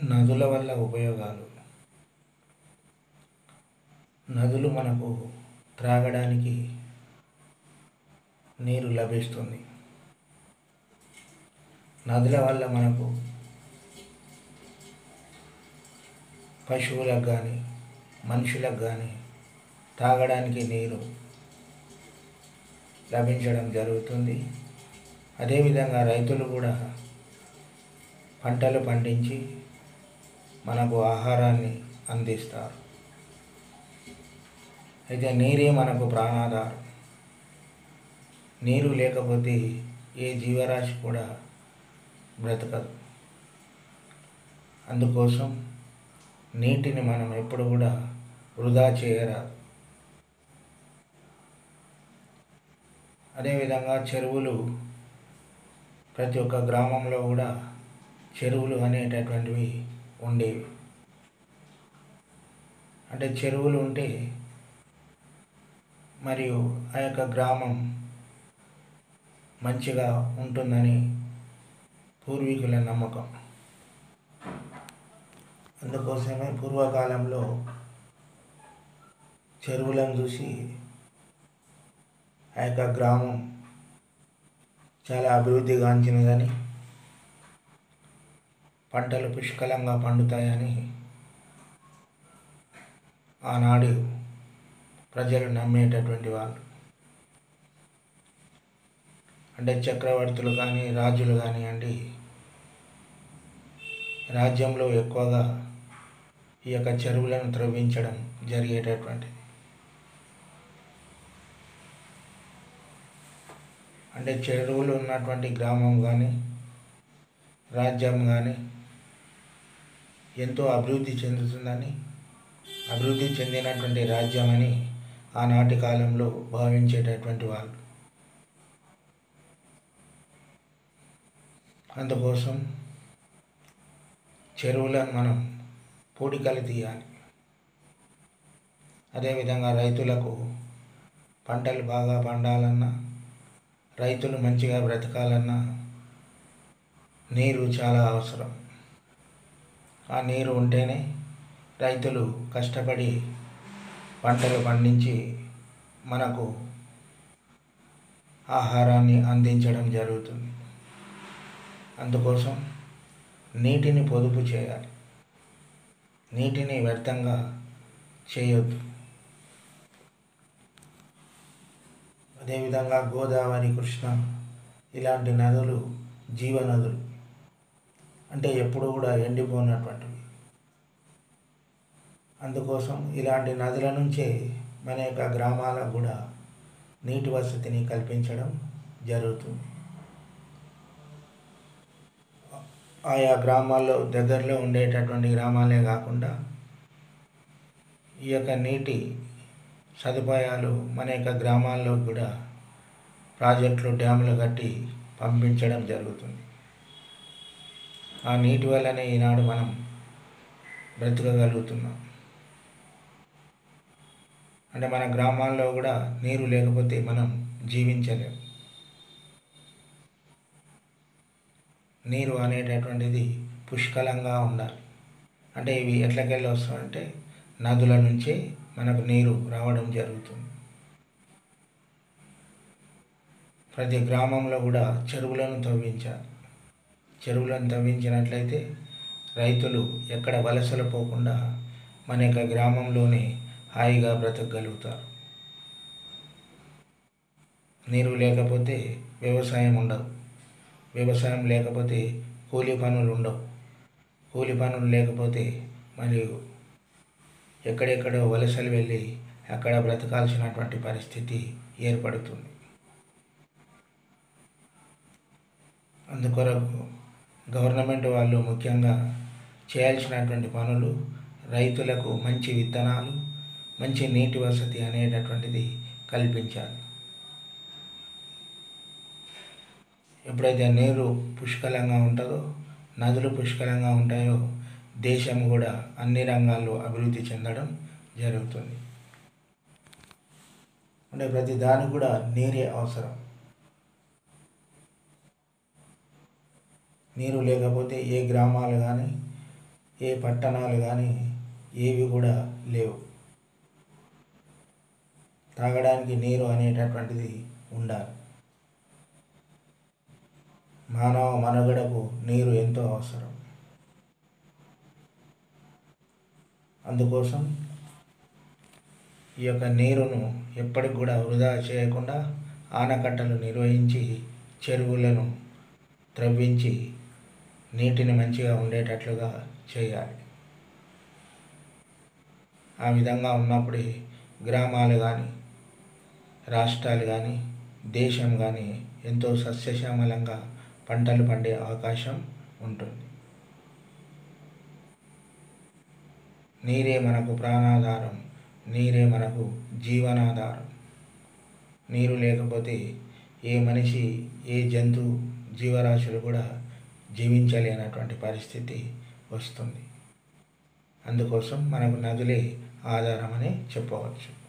నదుల వల్ల ఉపయోగాలు. నదులు మనకు త్రాగడానికి నీరు లభిస్తుంది. నదుల వల్ల మనకు పశువులకు కానీ మనుషులకు కానీ తాగడానికి నీరు లభించడం జరుగుతుంది. అదేవిధంగా రైతులు కూడా పంటలు పండించి మనకు ఆహారాన్ని అందిస్తారు. అయితే నీరే మనకు ప్రాణాధారం. నీరు లేకపోతే ఏ జీవరాశి కూడా బ్రతకదు. అందుకోసం నీటిని మనం ఎప్పుడు కూడా వృధా చేయరాదు. అదేవిధంగా చెరువులు, ప్రతి ఒక్క గ్రామంలో కూడా చెరువులు అనేటటువంటివి ఉండేవి. అంటే చెరువులు ఉంటే మరియు ఆ యొక్క గ్రామం మంచిగా ఉంటుందని పూర్వీకుల నమ్మకం. అందుకోసమే పూర్వకాలంలో చెరువులను చూసి ఆ యొక్క గ్రామం చాలా అభివృద్ధి గాంచినదని, పంటలు పుష్కలంగా పండుతాయని ఆనాడు ప్రజలు నమ్మేటటువంటి వాళ్ళు. అంటే చక్రవర్తులు కానీ రాజులు కానివ్వండి, రాజ్యంలో ఎక్కువగా ఈ యొక్క చెరువులను త్రవ్వించడం జరిగేటటువంటిది. అంటే చెరువులు ఉన్నటువంటి గ్రామం కానీ రాజ్యం కానీ ఎంతో అభివృద్ధి చెందుతుందని, అభివృద్ధి చెందినటువంటి రాజ్యం అని ఆనాటి కాలంలో భావించేటటువంటి వాళ్ళు. అందుకోసం చెరువులను మనం పూడికలు తీయాలి. అదేవిధంగా రైతులకు పంటలు బాగా పండాలన్నా, రైతులు మంచిగా బ్రతకాలన్నా నీరు చాలా అవసరం. ఆ నీరు ఉంటేనే రైతులు కష్టపడి పంటలు పండించి మనకు ఆహారాన్ని అందించడం జరుగుతుంది. అందుకోసం నీటిని పొదుపు చేయాలి. నీటిని వ్యర్థంగా చేయొద్దు. అదేవిధంగా గోదావరి, కృష్ణ ఇలాంటి నదులు జీవనదులు. అంటే ఎప్పుడు కూడా ఎండిపోయినటువంటివి. అందుకోసం ఇలాంటి నదుల నుంచే మన యొక్క గ్రామాలకు కూడా నీటి వసతిని కల్పించడం జరుగుతుంది. ఆయా గ్రామాల్లో దగ్గరలో ఉండేటటువంటి గ్రామాలే కాకుండా ఈ యొక్క నీటి సదుపాయాలు మన యొక్క గ్రామాల్లో కూడా ప్రాజెక్టులు, డ్యాములు కట్టి పంపించడం జరుగుతుంది. ఆ నీటి వల్లనే ఈనాడు మనం బ్రతకగలుగుతున్నాం. అంటే మన గ్రామాల్లో కూడా నీరు లేకపోతే మనం జీవించలేం. నీరు అనేటటువంటిది పుష్కలంగా ఉండాలి. అంటే ఇవి ఎట్లకెళ్ళి వస్తాయంటే నదుల నుంచే మనకు నీరు రావడం జరుగుతుంది. ప్రతి గ్రామంలో కూడా చెరువులను తవ్వించాలి. చెరువులను తవ్వించినట్లయితే రైతులు ఎక్కడ వలసలు పోకుండా మన యొక్క గ్రామంలోనే హాయిగా బ్రతకగలుగుతారు. నీరు లేకపోతే వ్యవసాయం ఉండదు. వ్యవసాయం లేకపోతే కూలి పనులు ఉండవు. కూలి పనులు లేకపోతే మరియు ఎక్కడెక్కడో వలసలు వెళ్ళి అక్కడ బ్రతకాల్సినటువంటి పరిస్థితి ఏర్పడుతుంది. అందుకొరకు గవర్నమెంట్ వాళ్ళు ముఖ్యంగా చేయాల్సినటువంటి పనులు రైతులకు మంచి విత్తనాలు, మంచి నీటి వసతి అనేటటువంటిది కల్పించాలి. ఎప్పుడైతే నీరు పుష్కలంగా ఉంటుందో, నదులు పుష్కలంగా ఉంటాయో దేశం కూడా అన్ని రంగాల్లో అభివృద్ధి చెందడం జరుగుతుంది. అంటే ప్రతి దానికి కూడా నీరే అవసరం. నీరు లేకపోతే ఏ గ్రామాలు కానీ ఏ పట్టణాలు కానీ ఏవి కూడా లేవు. తాగడానికి నీరు అనేటటువంటిది ఉండాలి. మానవ మనుగడకు నీరు ఎంతో అవసరం. అందుకోసం ఈ యొక్క నీరును ఎప్పటికి కూడా వృధా చేయకుండా ఆనకట్టలు నిర్వహించి చెరువులను త్రవ్వించి నీటిని మంచిగా ఉండేటట్లుగా చేయాలి. ఆ విధంగా ఉన్నప్పుడే గ్రామాలు కానీ రాష్ట్రాలు కానీ దేశం కానీ ఎంతో సస్యశ్యామలంగా పంటలు పండే అవకాశం ఉంటుంది. నీరే మనకు ప్రాణాధారం, నీరే మనకు జీవనాధారం. నీరు లేకపోతే ఏ మనిషి, ఏ జంతువు, జీవరాశులు కూడా జీవించలేనటువంటి పరిస్థితి వస్తుంది. అందుకోసం మనకు నదులే ఆధారమని చెప్పవచ్చు.